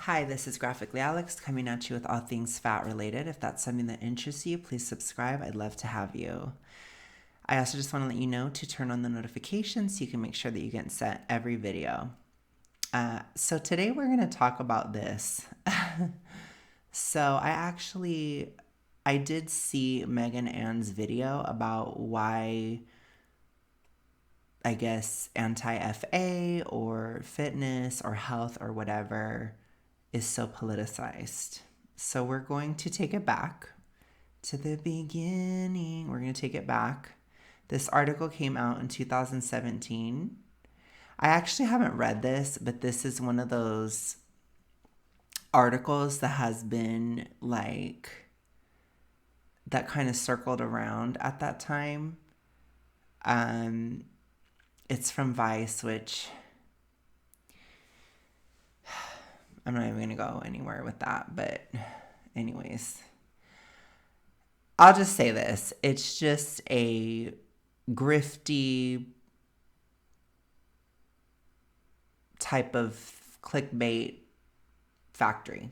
Hi, this is Graphically Alex coming at you with all things fat related. If that's something that interests you, please subscribe. I'd love to have you. I also just want to let you know to turn on the notifications so you can make sure that you get sent every video. So today we're going to talk about this. So I did see Megan Ann's video about why I guess anti-FA or fitness or health or whatever is so politicized. So we're going to take it back to the beginning. We're going to take it back. This article came out in 2017. I actually haven't read this, but this is one of those articles that has been that kind of circled around at that time. It's from Vice, which I'm not even going to go anywhere with that. But anyways, I'll just say this. It's just a grifty type of clickbait factory.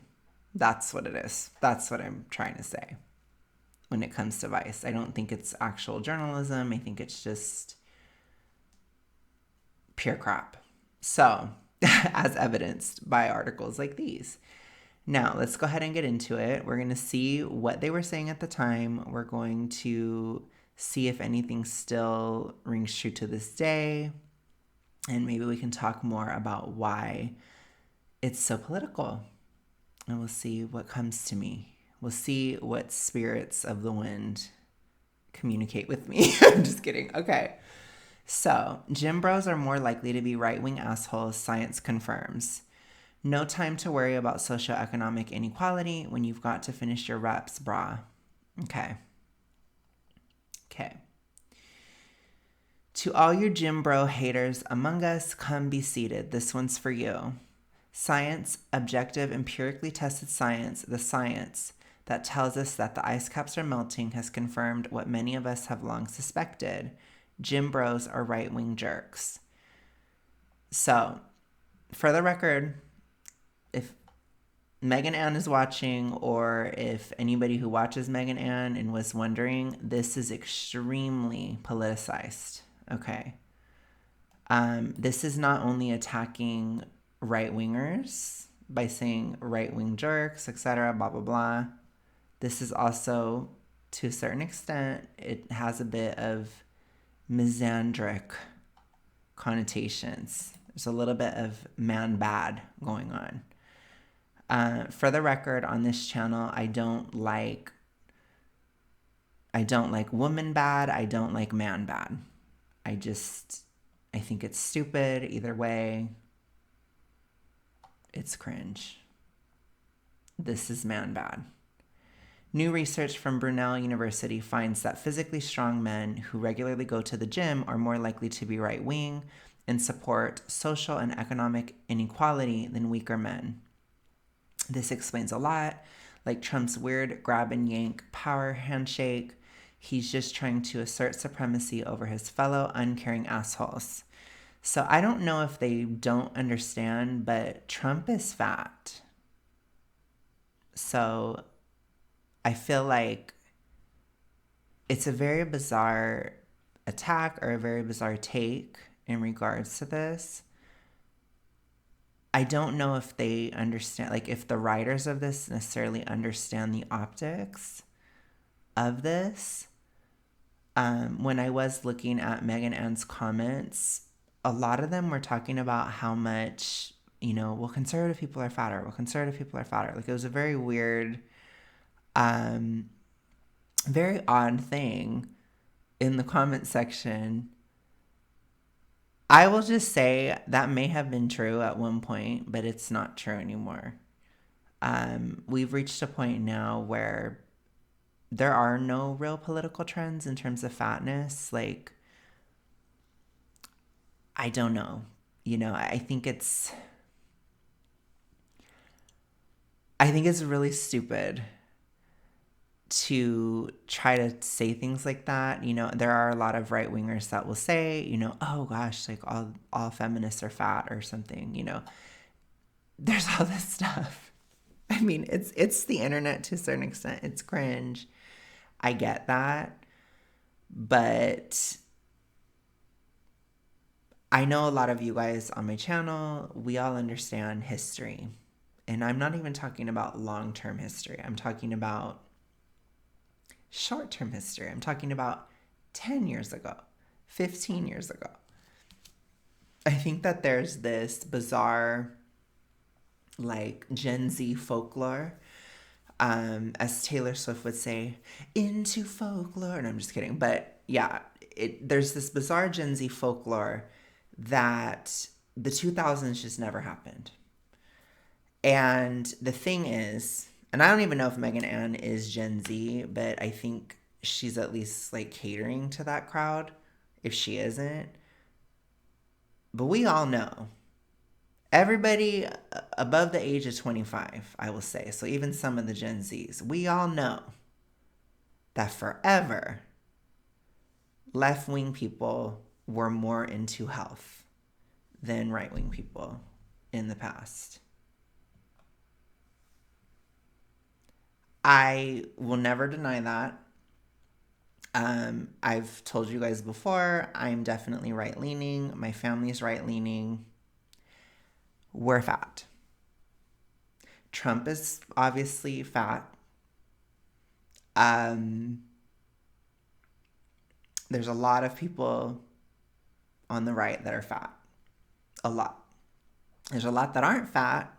That's what it is. That's what I'm trying to say when it comes to Vice. I don't think it's actual journalism. I think it's just pure crap. So, as evidenced by articles like these. Now, let's go ahead and get into it. We're going to see what they were saying at the time. We're going to see if anything still rings true to this day. And maybe we can talk more about why it's so political. And we'll see what comes to me. We'll see what spirits of the wind communicate with me. I'm just kidding. Okay. So, gym bros are more likely to be right-wing assholes, science confirms. No time to worry about socioeconomic inequality when you've got to finish your reps, brah. Okay. To all your gym bro haters among us, come be seated. This one's for you. Science, objective, empirically tested science, the science that tells us that the ice caps are melting, has confirmed what many of us have long suspected. Gym bros are right-wing jerks. So, for the record, if Megan Ann is watching, or if anybody who watches Megan Ann and was wondering, this is extremely politicized. Okay. This is not only attacking right-wingers by saying right-wing jerks, etc., blah, blah, blah. This is also, to a certain extent, it has a bit of misandric connotations. There's a little bit of man bad going on. For the record, on this channel, I don't like woman bad. I don't like man bad. I think it's stupid. Either way, it's cringe. This is man bad. New research from Brunel University finds that physically strong men who regularly go to the gym are more likely to be right-wing and support social and economic inequality than weaker men. This explains a lot, like Trump's weird grab and yank power handshake. He's just trying to assert supremacy over his fellow uncaring assholes. So I don't know if they don't understand, but Trump is fat. So I feel like it's a very bizarre attack or a very bizarre take in regards to this. I don't know if they understand, like if the writers of this necessarily understand the optics of this. When I was looking at Megan Ann's comments, a lot of them were talking about how much, well, conservative people are fatter. Well, conservative people are fatter. Like it was a very weird, very odd thing in the comment section. I will just say that may have been true at one point, but it's not true anymore. We've reached a point now where there are no real political trends in terms of fatness. Like, I don't know. I think it's really stupid to try to say things like that. There are a lot of right wingers that will say, oh gosh, like all feminists are fat or something. there's all this stuff. I mean, it's the internet to a certain extent. It's cringe. I get that. But I know a lot of you guys on my channel, we all understand history. And I'm not even talking about long-term history. I'm talking about short-term history. I'm talking about 10 years ago, 15 years ago. I think that there's this bizarre, like, Gen Z folklore, as Taylor Swift would say, into folklore. And I'm just kidding. But yeah, there's this bizarre Gen Z folklore that the 2000s just never happened. And the thing is, and I don't even know if Megan Ann is Gen Z, but I think she's at least like catering to that crowd if she isn't. But we all know, everybody above the age of 25, I will say, so even some of the Gen Zs, we all know that forever left-wing people were more into health than right-wing people in the past. I will never deny that. I've told you guys before, I'm definitely right-leaning. My family's right-leaning. We're fat. Trump is obviously fat. There's a lot of people on the right that are fat. A lot. There's a lot that aren't fat.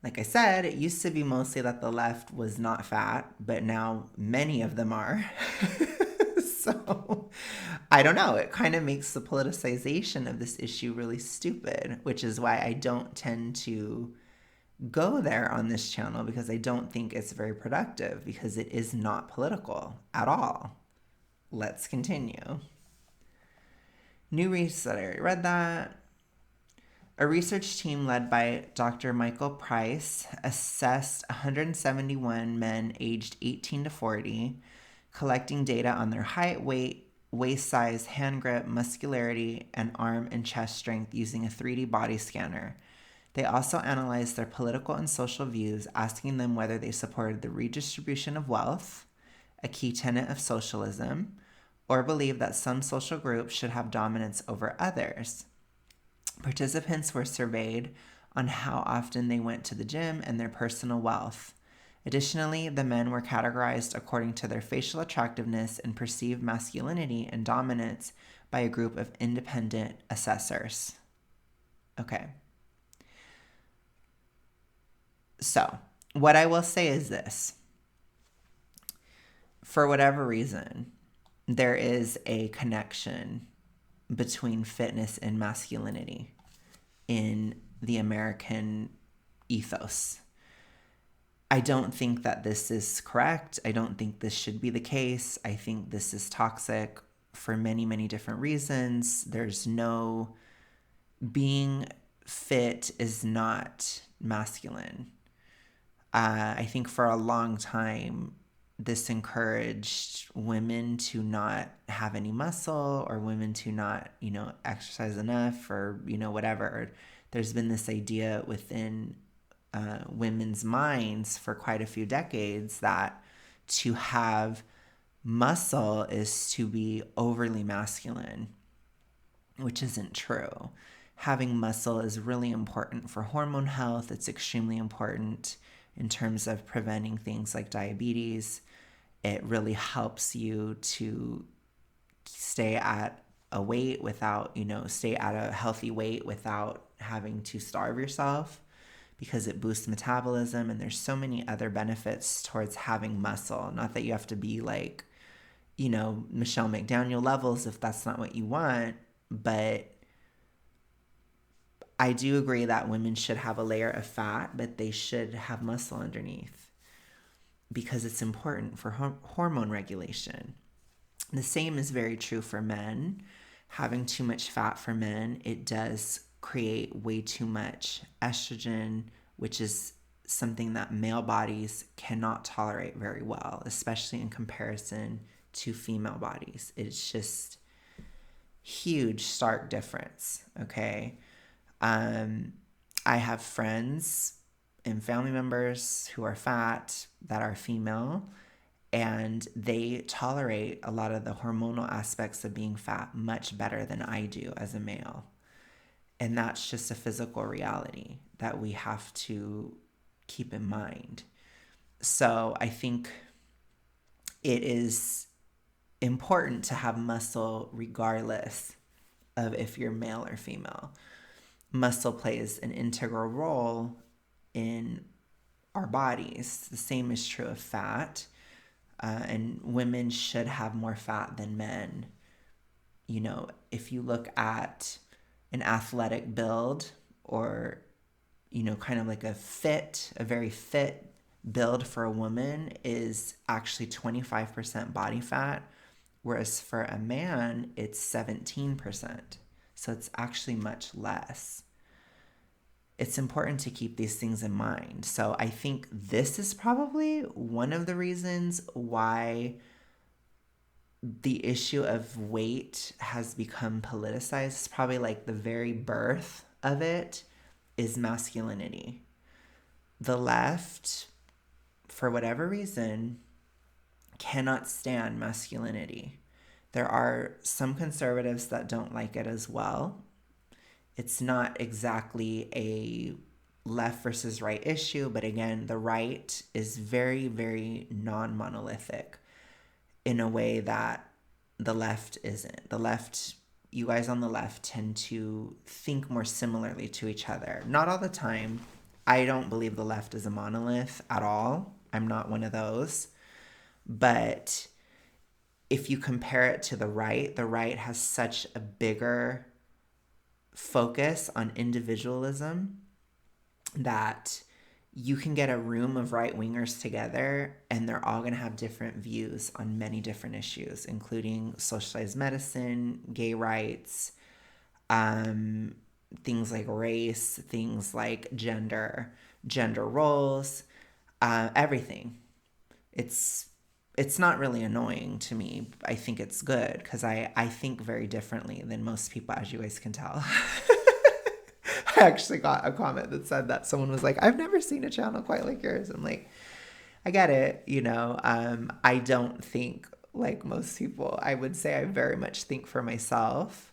Like I said, it used to be mostly that the left was not fat, but now many of them are. So I don't know. It kind of makes the politicization of this issue really stupid, which is why I don't tend to go there on this channel, because I don't think it's very productive, because it is not political at all. Let's continue. New research. I already read that. A research team led by Dr. Michael Price assessed 171 men aged 18 to 40, collecting data on their height, weight, waist size, hand grip, muscularity, and arm and chest strength using a 3D body scanner. They also analyzed their political and social views, asking them whether they supported the redistribution of wealth, a key tenet of socialism, or believed that some social groups should have dominance over others. Participants were surveyed on how often they went to the gym and their personal wealth. Additionally, the men were categorized according to their facial attractiveness and perceived masculinity and dominance by a group of independent assessors. Okay. So, what I will say is this. For whatever reason, there is a connection between fitness and masculinity in the American ethos. I don't think that this is correct. I don't think this should be the case. I think this is toxic for many, many different reasons. There's no, being fit is not masculine. I think for a long time, this encouraged women to not have any muscle, or women to not, exercise enough, or, whatever. There's been this idea within women's minds for quite a few decades that to have muscle is to be overly masculine, which isn't true. Having muscle is really important for hormone health. It's extremely important in terms of preventing things like diabetes. It really helps you to stay at a weight without, stay at a healthy weight without having to starve yourself, because it boosts metabolism. And there's so many other benefits towards having muscle. Not that you have to be like, Michelle McDaniel levels if that's not what you want, but I do agree that women should have a layer of fat, but they should have muscle underneath, because it's important for hormone regulation. The same is very true for men. Having too much fat for men, it does create way too much estrogen, which is something that male bodies cannot tolerate very well, especially in comparison to female bodies. It's just huge, stark difference, okay? I have friends and family members who are fat that are female, and they tolerate a lot of the hormonal aspects of being fat much better than I do as a male. And that's just a physical reality that we have to keep in mind. So I think it is important to have muscle regardless of if you're male or female. Muscle plays an integral role in our bodies. The same is true of fat. And women should have more fat than men. You know, if you look at an athletic build, or, you know, kind of like a very fit build for a woman is actually 25% body fat, whereas for a man, it's 17%. So it's actually much less. It's important to keep these things in mind. So I think this is probably one of the reasons why the issue of weight has become politicized. It's probably like the very birth of it is masculinity. The left, for whatever reason, cannot stand masculinity. There are some conservatives that don't like it as well. It's not exactly a left versus right issue, but again, the right is very, very non-monolithic in a way that the left isn't. The left, you guys on the left tend to think more similarly to each other. Not all the time. I don't believe the left is a monolith at all. I'm not one of those. But if you compare it to the right has such a bigger focus on individualism that you can get a room of right-wingers together and they're all going to have different views on many different issues, including socialized medicine, gay rights, things like race, things like gender roles, everything. It's not really annoying to me. I think it's good because I think very differently than most people, as you guys can tell. I actually got a comment that said that someone was like, I've never seen a channel quite like yours. I'm like, I get it, you know. I don't think like most people. I would say I very much think for myself.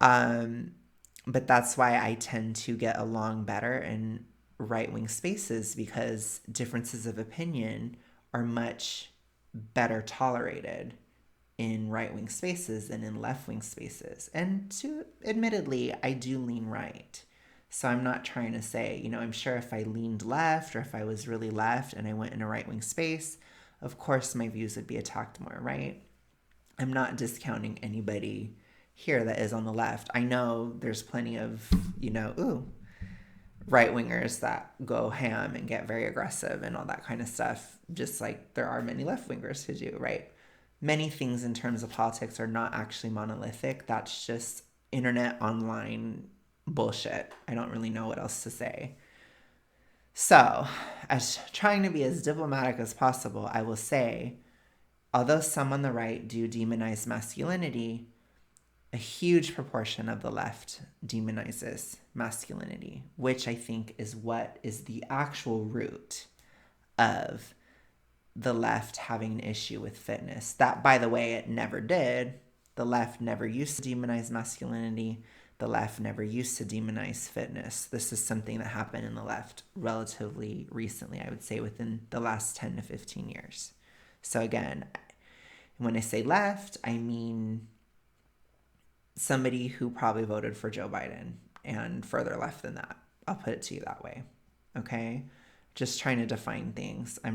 But that's why I tend to get along better in right-wing spaces, because differences of opinion are much better tolerated in right-wing spaces than in left-wing spaces. And admittedly, I do lean right. So I'm not trying to say, you know, I'm sure if I leaned left or if I was really left and I went in a right-wing space, of course my views would be attacked more, right? I'm not discounting anybody here that is on the left. I know there's plenty of, you know, right-wingers that go ham and get very aggressive and all that kind of stuff, just like there are many left-wingers who do, right? Many things in terms of politics are not actually monolithic. That's just internet online bullshit. I don't really know what else to say. So, as trying to be as diplomatic as possible, I will say, although some on the right do demonize masculinity, a huge proportion of the left demonizes masculinity, which I think is what is the actual root of the left having an issue with fitness. That, by the way, it never did. The left never used to demonize masculinity. The left never used to demonize fitness. This is something that happened in the left relatively recently, I would say within the last 10 to 15 years. So again, when I say left, I mean somebody who probably voted for Joe Biden and further left than that. I'll put it to you that way. Okay? Just trying to define things. I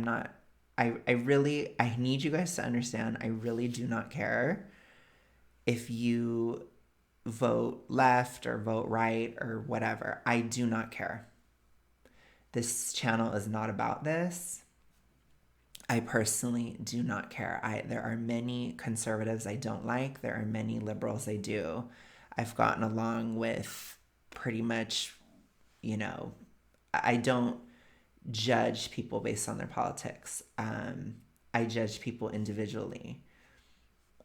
need you guys to understand, I really do not care if you vote left or vote right or whatever. I do not care. This channel is not about this. I personally do not care. There are many conservatives I don't like. There are many liberals I do. I've gotten along with pretty much, you know, I don't judge people based on their politics. I judge people individually.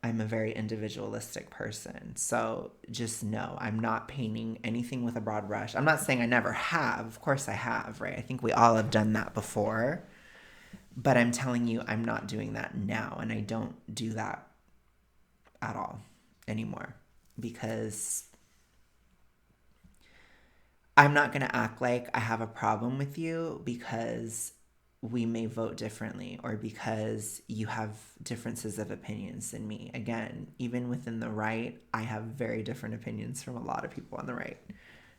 I'm a very individualistic person. So just know I'm not painting anything with a broad brush. I'm not saying I never have. Of course I have, right? I think we all have done that before. But I'm telling you, I'm not doing that now. And I don't do that at all anymore because I'm not going to act like I have a problem with you because we may vote differently or because you have differences of opinions than me. Again, even within the right, I have very different opinions from a lot of people on the right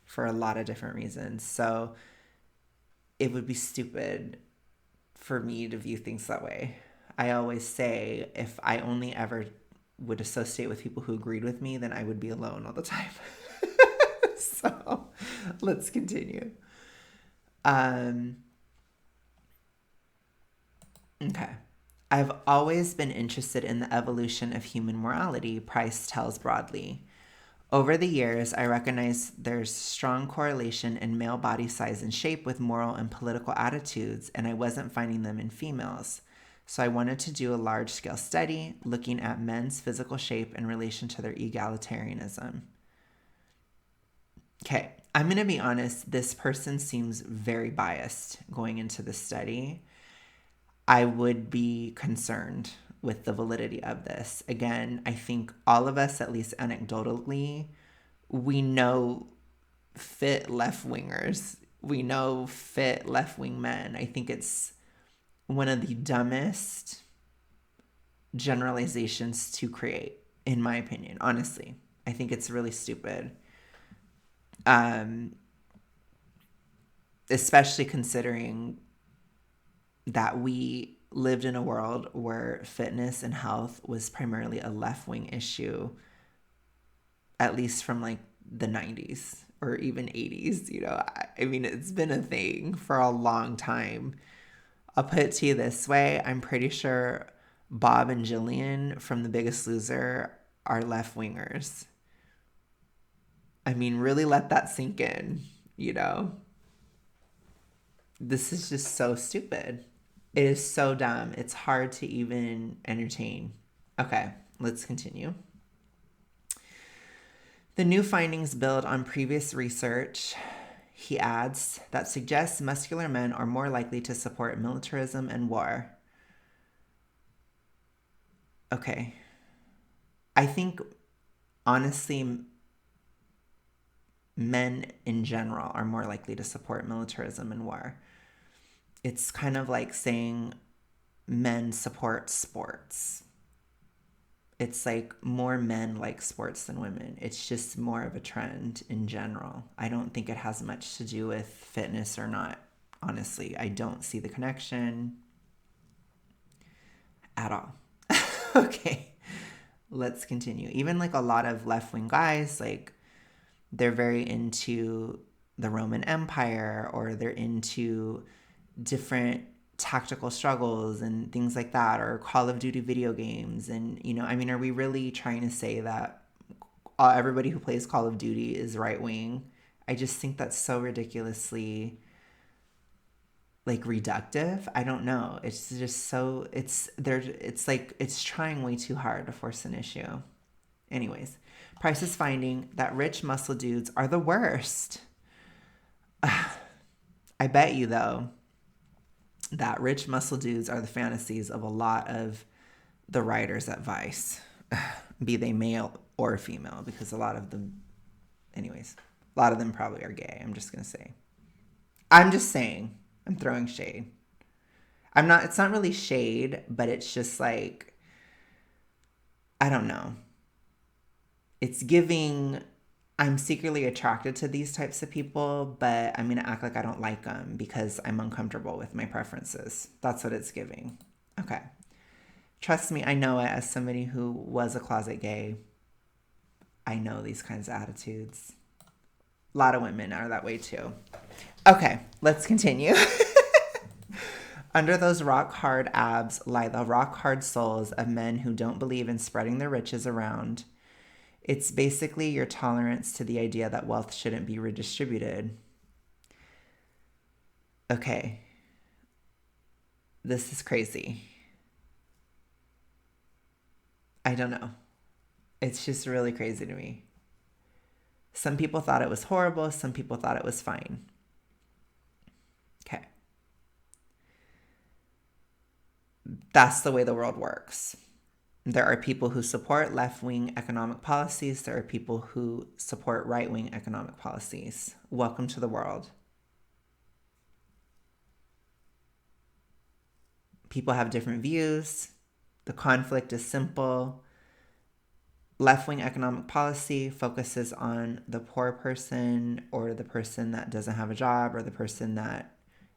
for a lot of different reasons. So it would be stupid for me to view things that way. I always say if I only ever would associate with people who agreed with me, then I would be alone all the time. So let's continue. Okay. I've always been interested in the evolution of human morality, Price tells broadly. Over the years, I recognize there's strong correlation in male body size and shape with moral and political attitudes, and I wasn't finding them in females. So I wanted to do a large-scale study looking at men's physical shape in relation to their egalitarianism. Okay, I'm going to be honest, this person seems very biased going into the study. I would be concerned with the validity of this. Again, I think all of us, at least anecdotally, we know fit left-wingers. We know fit left-wing men. I think it's one of the dumbest generalizations to create, in my opinion, honestly. I think it's really stupid. Especially considering that we lived in a world where fitness and health was primarily a left-wing issue, at least from like the 90s or even 80s. I mean, it's been a thing for a long time. I'll put it to you this way. I'm pretty sure Bob and Jillian from The Biggest Loser are left-wingers. I mean, really let that sink in, This is just so stupid. It is so dumb. It's hard to even entertain. Okay, let's continue. The new findings build on previous research, he adds, that suggests muscular men are more likely to support militarism and war. Okay. I think, honestly, men in general are more likely to support militarism and war. It's kind of like saying men support sports. It's like more men like sports than women. It's just more of a trend in general. I don't think it has much to do with fitness or not. Honestly, I don't see the connection at all. Okay, let's continue. Even like a lot of left-wing guys, like they're very into the Roman Empire or they're into different tactical struggles and things like that, or Call of Duty video games. And, I mean, are we really trying to say that everybody who plays Call of Duty is right wing? I just think that's so ridiculously like reductive. I don't know. It's just so it's like it's trying way too hard to force an issue. Anyways, Price is finding that rich muscle dudes are the worst. I bet you though that rich muscle dudes are the fantasies of a lot of the writers at Vice, be they male or female, because a lot of them probably are gay. I'm just saying, I'm throwing shade. It's not really shade, but it's just like, I don't know. It's giving, I'm secretly attracted to these types of people, but I'm going to act like I don't like them because I'm uncomfortable with my preferences. That's what it's giving. Okay. Trust me, I know it as somebody who was a closet gay. I know these kinds of attitudes. A lot of women are that way too. Okay, let's continue. Under those rock-hard abs lie the rock-hard souls of men who don't believe in spreading their riches around. It's basically your tolerance to the idea that wealth shouldn't be redistributed. Okay. This is crazy. I don't know. It's just really crazy to me. Some people thought it was horrible. Some people thought it was fine. Okay. That's the way the world works. There are people who support left-wing economic policies. There are people who support right-wing economic policies. Welcome to the world. People have different views. The conflict is simple. Left-wing economic policy focuses on the poor person or the person that doesn't have a job or the person that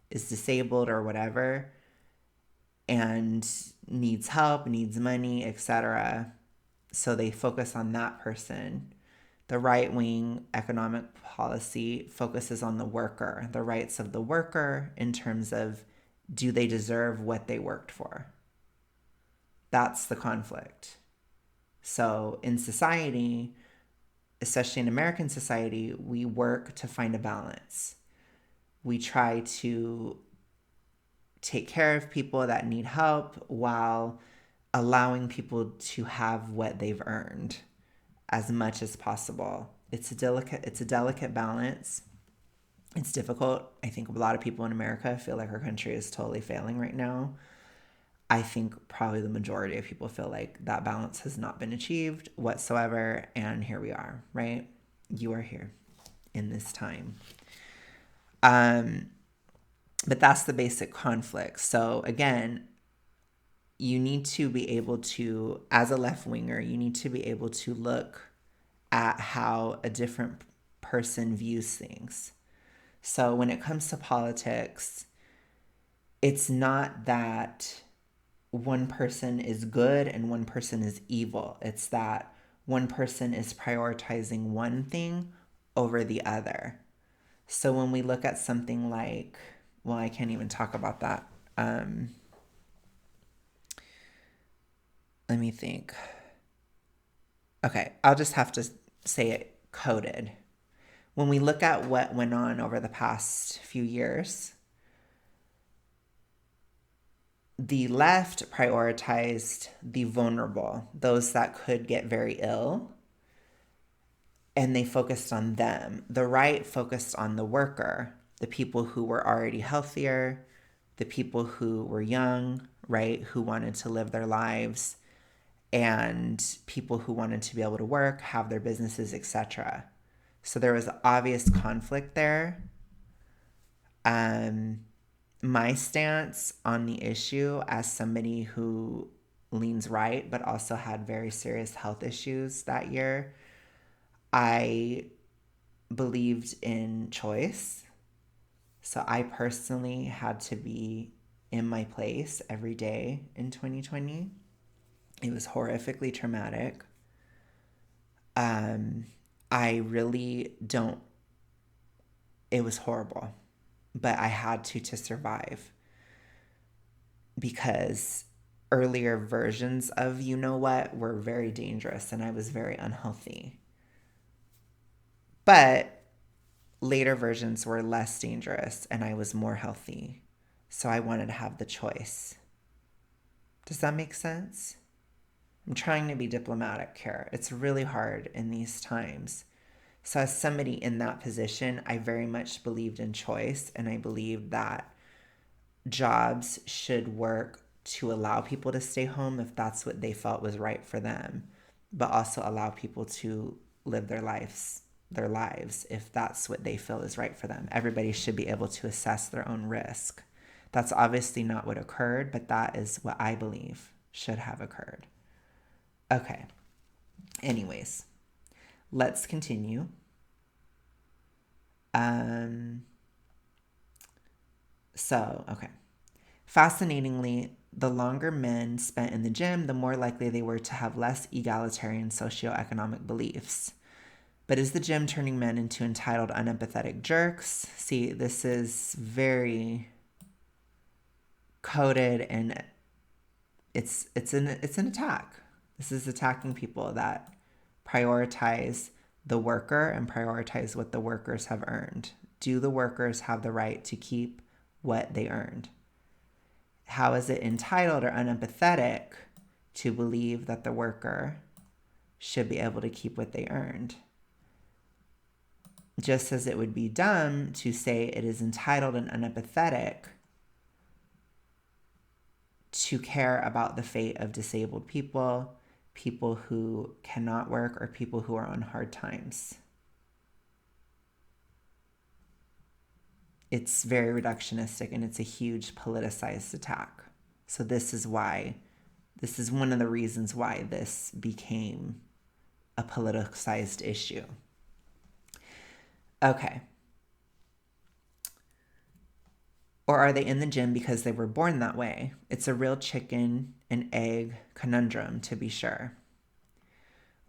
is disabled or whatever and needs help, needs money, etc. So they focus on that person. The right-wing economic policy focuses on the worker, the rights of the worker in terms of, do they deserve what they worked for? That's the conflict. So in society, especially in American society, we work to find a balance. We try to take care of people that need help while allowing people to have what they've earned as much as possible. It's a delicate balance. It's difficult. I think a lot of people in America feel like our country is totally failing right now. I think probably the majority of people feel like that balance has not been achieved whatsoever. And here we are, right? You are here in this time. But that's the basic conflict. So again, you need to be able to, as a left-winger, you need to be able to look at how a different person views things. So when it comes to politics, it's not that one person is good and one person is evil. It's that one person is prioritizing one thing over the other. So when we look at something like, well, I can't even talk about that. Let me think. Okay, I'll just have to say it coded. When we look at what went on over the past few years, the left prioritized the vulnerable, those that could get very ill, and they focused on them. The right focused on the worker, the people who were already healthier, the people who were young, right, who wanted to live their lives, and people who wanted to be able to work, have their businesses, etc. So there was obvious conflict there. My stance on the issue as somebody who leans right but also had very serious health issues that year, I believed in choice. So I personally had to be in my place every day in 2020. It was horrifically traumatic. I really don't, it was horrible, but I had to survive, because earlier versions of you know what were very dangerous and I was very unhealthy. But later versions were less dangerous and I was more healthy. So I wanted to have the choice. Does that make sense? I'm trying to be diplomatic here. It's really hard in these times. So as somebody in that position, I very much believed in choice, and I believed that jobs should work to allow people to stay home if that's what they felt was right for them, but also allow people to live their lives if that's what they feel is right for them. Everybody should be able to assess their own risk. That's obviously not what occurred, but that is what I believe should have occurred. Okay. Anyways, let's continue. Okay. Fascinatingly, the longer men spent in the gym, the more likely they were to have less egalitarian socioeconomic beliefs. But is the gym turning men into entitled, unempathetic jerks? See, this is very coded, and it's an attack. This is attacking people that prioritize the worker and prioritize what the workers have earned. Do the workers have the right to keep what they earned? How is it entitled or unempathetic to believe that the worker should be able to keep what they earned. Just as it would be dumb to say it is entitled and unempathetic to care about the fate of disabled people, people who cannot work, or people who are on hard times. It's very reductionistic, and it's a huge politicized attack. So this is one of the reasons why this became a politicized issue. Okay. Or are they in the gym because they were born that way? It's a real chicken and egg conundrum, to be sure.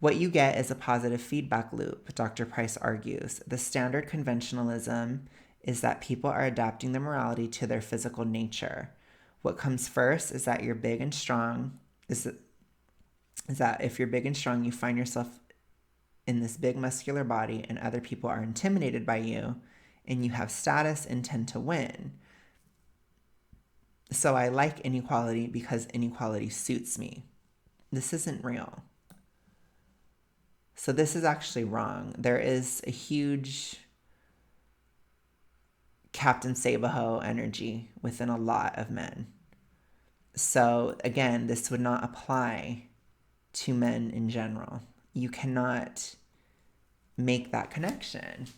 What you get is a positive feedback loop, Dr. Price argues. The standard conventionalism is that people are adapting their morality to their physical nature. What comes first is that you're big and strong, is that if you're big and strong, you find yourself in this big muscular body and other people are intimidated by you and you have status and tend to win. So I like inequality because inequality suits me. This isn't real. So this is actually wrong. There is a huge Captain Save-A-Ho energy within a lot of men. So again, this would not apply to men in general. You cannot make that connection.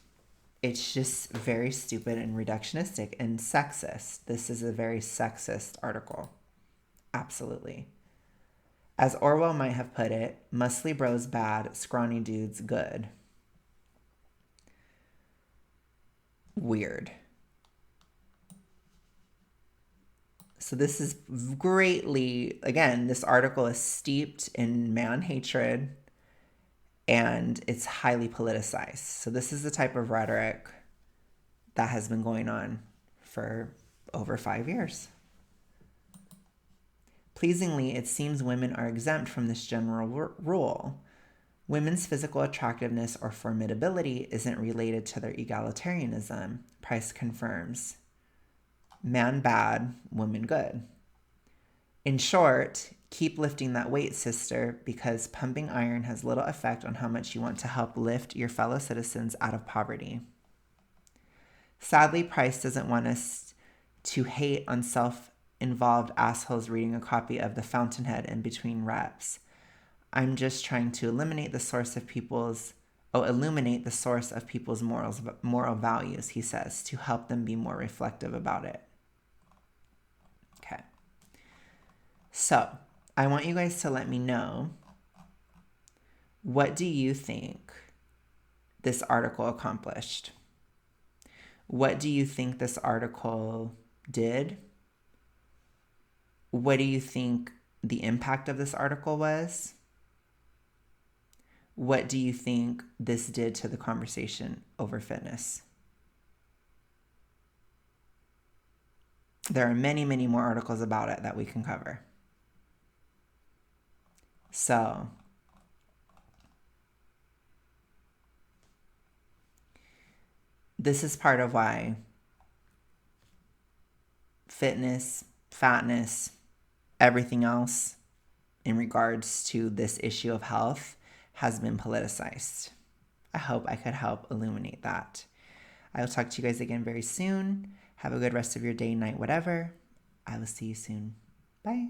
It's just very stupid and reductionistic and sexist. This is a very sexist article. Absolutely. As Orwell might have put it, muscly bros bad, scrawny dudes good. Weird. So this is greatly, again, this article is steeped in man hatred and it's highly politicized. So this is the type of rhetoric that has been going on for over 5 years. Pleasingly, it seems women are exempt from this general rule. Women's physical attractiveness or formidability isn't related to their egalitarianism, Price confirms. Man bad, woman good. In short, keep lifting that weight, sister, because pumping iron has little effect on how much you want to help lift your fellow citizens out of poverty. Sadly, Price doesn't want us to hate on self-involved assholes reading a copy of The Fountainhead in between reps. I'm just trying to illuminate the source of people's moral values, he says, to help them be more reflective about it. Okay. So, I want you guys to let me know, what do you think this article accomplished? What do you think this article did? What do you think the impact of this article was? What do you think this did to the conversation over fitness? There are many, many more articles about it that we can cover. So, this is part of why fitness, fatness, everything else in regards to this issue of health has been politicized. I hope I could help illuminate that. I will talk to you guys again very soon. Have a good rest of your day, night, whatever. I will see you soon. Bye.